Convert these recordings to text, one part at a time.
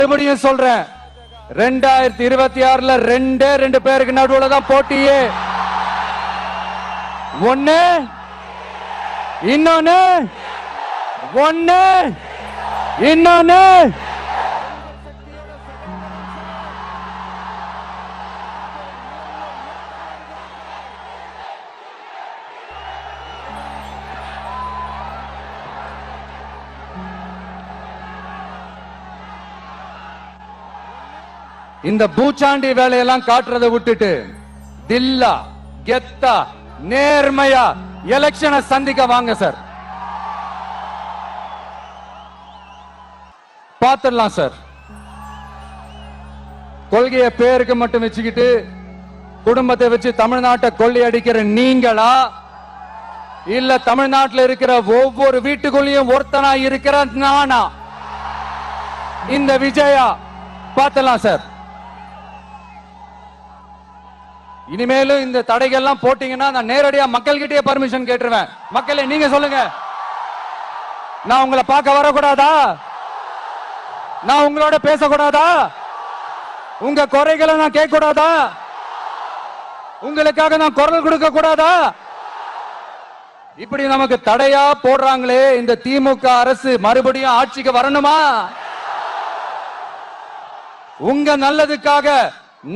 மறுபடியும் சொல்றேன், 2026 ரெண்டு பேருக்கு நடுவுல தான் போட்டியே. ஒண்ணு இன்னொன்னு இந்த பூச்சாண்டி வேலையெல்லாம் காட்டுறதை விட்டுட்டு தில்லா கெத்தா நேர்மையா எலெக்ஷனை சந்திக்க வாங்க சார். பாத்துடலாம் சார். கொள்கையை பேருக்கு மட்டும் வச்சுக்கிட்டு குடும்பத்தை வச்சு தமிழ்நாட்டை கொள்ளையடிக்கிற நீங்களா, இல்ல தமிழ்நாட்டில் இருக்கிற ஒவ்வொரு வீட்டுக்குள்ளேயும் ஒருத்தனா இருக்கிற நானா, இந்த விஜயா? பாத்துடலாம் சார். இனிமேலும் இந்த தடைகள்லாம் போட்டீங்கன்னா நான் நேரடியா மக்கள்கிட்டயே பர்மிஷன் கேட்டுருவேன். மக்களே நீங்க சொல்லுங்க, நான் உங்களை பார்க்க வரக்கூடாதா? நான் உங்களோட பேசக்கூடாதா? உங்க குறைகளை நான் கேட்க கூடாதா? உங்களுக்காக நான் குரல் கொடுக்க கூடாதா? இப்படி நமக்கு தடையா போடுறாங்களே, இந்த திமுக அரசு மறுபடியும் ஆட்சிக்கு வரணுமா? உங்க நல்லதுக்காக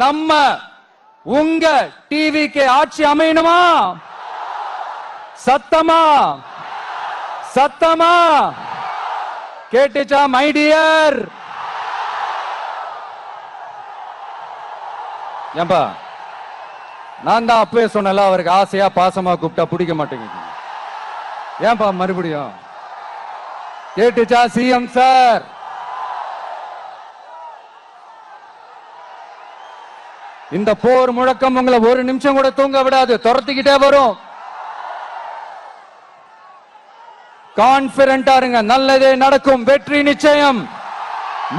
நம்ம உங்க டிவிக்கு ஆட்சி அமையணுமா? சத்தமா சத்தமா கேட்டுச்சா மை டியர்? ஏன்பா, நான் தான் அப்பவே சொன்னல, அவருக்கு ஆசையா பாசமா கூப்பிட்டா பிடிக்க மாட்டேங்குது. ஏன்பா மறுபடியும்? கேட்டுச்சா சிஎம் சார்? இந்த போர் முழக்கம் உங்களை ஒரு நிமிஷம் கூட தூங்க விடாது, துரத்திக்கிட்டே வரும். கான்பிடென்டா இருங்க, நல்லதே நடக்கும், வெற்றி நிச்சயம்.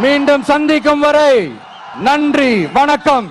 மீண்டும் சந்திக்கும் வரை நன்றி, வணக்கம்.